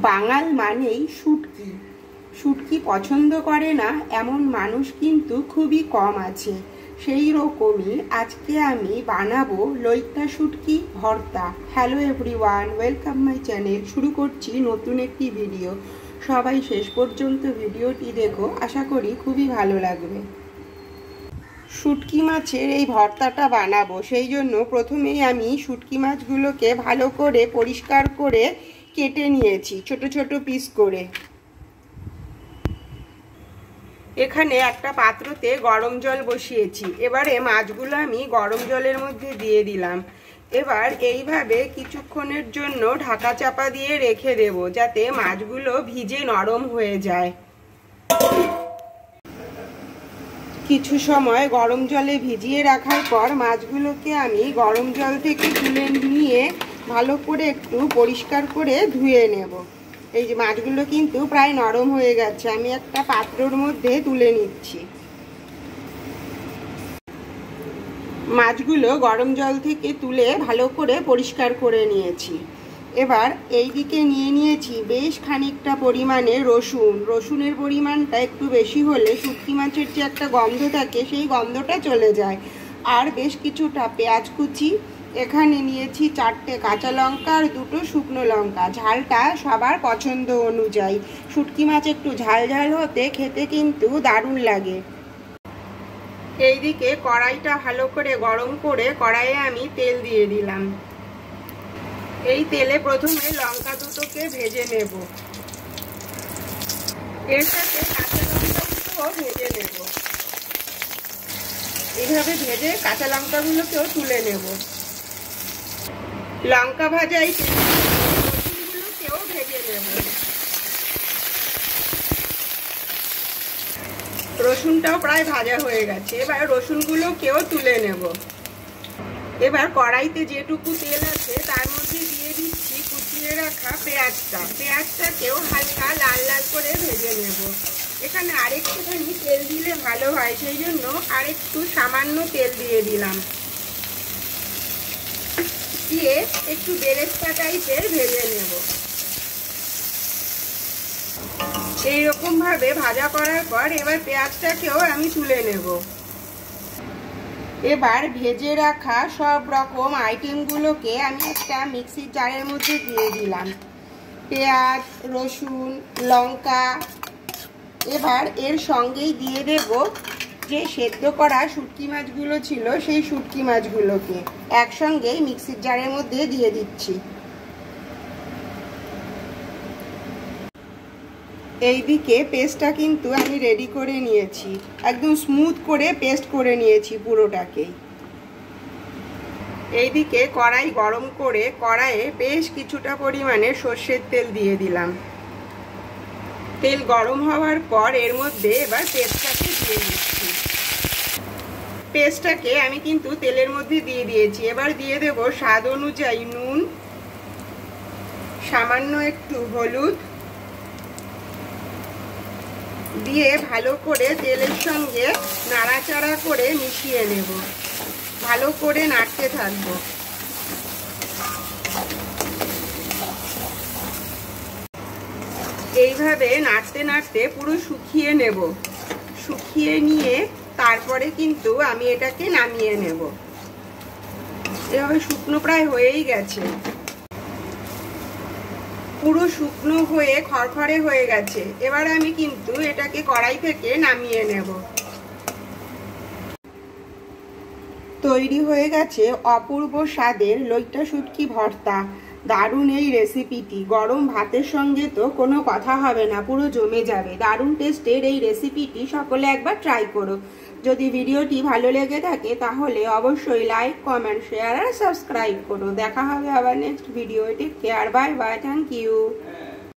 বাঙাল মানেই শুটকি। শুটকি পছন্দ করে না এমন মানুষ কিন্তু খুবই কম আছে। সেই রকমই আজকে আমি বানাবো লইট্টা শুটকি ভর্তা। Hello everyone, welcome my channel. শুরু করছি নতুন একটি ভিডিও। সবাই শেষ পর্যন্ত ভিডিওটি দেখো, আশা করি খুবই ভালো লাগবে। শুটকি মাছের এই ভর্তাটা বানাবো, সেই জন্য প্রথমেই আমি শুটকি মাছগুলোকে ভালো করে পরিষ্কার করে কেটে নিয়েছি ছোট ছোট পিস করে। এখানে একটা পাত্রতে গরম জল বসিয়েছি। এবারে মাছগুলো আমি গরম জলের মধ্যে দিয়ে দিলাম। এবার এইভাবে কিছুক্ষণের জন্য ঢাকা চাপা দিয়ে রেখে দেব, যাতে মাছগুলো ভিজে নরম হয়ে যায়। কিছু সময় গরম জলে ভিজিয়ে রাখার পর মাছগুলোকে আমি গরম জল থেকে তুলে নিয়ে ভালো করে একটু পরিষ্কার করে ধুয়ে নেব। এই যে মাছগুলো কিন্তু প্রায় নরম হয়ে গেছে, আমি একটা পাত্রর মধ্যে তুলে নিচ্ছি। মাছগুলো গরম জল থেকে তুলে ভালো করে পরিষ্কার করে নিয়েছি। এবার এই দিকে নিয়ে নিয়েছি বেশ খানিকটা পরিমাণে রসুন। রসুনের পরিমাণটা একটু বেশি হলে শুটকি মাছের যে একটা গন্ধ থাকে সেই গন্ধটা চলে যায়। আর বেশ কিছুটা পেঁয়াজ কুচি, এখানে নিয়েছি 4টে কাঁচা লঙ্কা আর 2টো শুকনো লঙ্কা। ঝালটা সবার পছন্দ অনুযায়ী। শুটকি মাছ একটু ঝাল ঝাল হতে খেতে কিন্তু দারুণ লাগে। এইদিকে কড়াইটা ভালো করে গরম করে কড়াইয়ে আমি তেল দিয়ে দিলাম। এই তেলে প্রথমে লঙ্কা দুটোকে ভেজে নেব, এর সাথে কাঁচা লঙ্কাগুলোও ভেজে নেব। এইভাবে ভেজে কাঁচা লঙ্কাগুলোকেও তুলে নেব। লঙ্কা ভাজাই রসুনগুলোকেও ভেজে নেব। রসুনটাও প্রায় ভাজা হয়ে গেছে, এবার রসুনগুলোকেও তুলে নেব। এবার কড়াইতে যেটুকু তেল আছে তার মধ্যে দিয়ে দিচ্ছি কুচিয়ে রাখা পেঁয়াজটা। পেঁয়াজটাকেও হালকা লাল লাল করে ভেজে নেব। এখানে আরেকটুখানি তেল দিলে ভালো হয়, সেই জন্য আরেকটু সামান্য তেল দিয়ে দিলাম। দিয়ে একটু বেরেস্তা টাইপের ভেজে নেব। এইরকম ভাবে ভাজা করার পর এবার পেঁয়াজটাকেও আমি তুলে নেব। এবার ভেজে রাখা সব রকম আইটেমগুলোকে আমি একটা মিক্সির জারের মধ্যে দিয়ে দিলাম। পেঁয়াজ, রসুন, লঙ্কা। এবার এর সঙ্গেই দিয়ে দেব যে সেদ্ধ করা শুটকি মাছগুলো ছিল, সেই শুটকি মাছগুলোকে একসঙ্গেই মিক্সির জারের মধ্যে দিয়ে দিচ্ছি। এইদিকে পেস্টটা কিন্তু আমি রেডি করে নিয়েছি, একদম স্মুথ করে পেস্ট করে নিয়েছি পুরোটাকেই। এইদিকে কড়াই গরম করে কড়াইয়ে বেশ কিছুটা পরিমাণে সর্ষের তেল দিয়ে দিলাম। তেল গরম হওয়ার পর এর মধ্যে এবার পেস্টটাকে দিয়ে দিচ্ছি। পেস্টটাকে আমি কিন্তু তেলের মধ্যে দিয়ে দিয়েছি। এবার দিয়ে দেব স্বাদ অনুযায়ী নুন, সামান্য একটু হলুদ দিয়ে ভালো করে তেলের সঙ্গে নাড়াচাড়া করে মিশিয়ে নেব। ভালো করে নাড়তে থাকবো। এইভাবে নাড়তে নাড়তে পুরো শুকিয়ে নেব। শুকিয়ে নিয়ে তারপরে কিন্তু আমি এটাকে নামিয়ে নেব। এভাবে শুকনো প্রায় হয়েই গেছে, পুরো শুকনো হয়ে খড়খড়ে হয়ে গেছে। এবার আমি কিন্তু এটাকে কড়াই থেকে নামিয়ে নেব। তৈরি হয়ে গেছে অপূর্ব স্বাদের লইট্টা শুটকি ভর্তা। দারুণ এই রেসিপিটি। গরম ভাতের সঙ্গে তো কোনো কথা হবে না, পুরো জমে যাবে। দারুণ টেস্টের এই রেসিপিটি সকলে একবার ট্রাই করো। যদি ভিডিওটি ভালো লেগে থাকে তাহলে অবশ্যই লাইক, কমেন্ট, শেয়ার আর সাবস্ক্রাইব করো। দেখা হবে আবার next video. Take care, bye bye, thank you.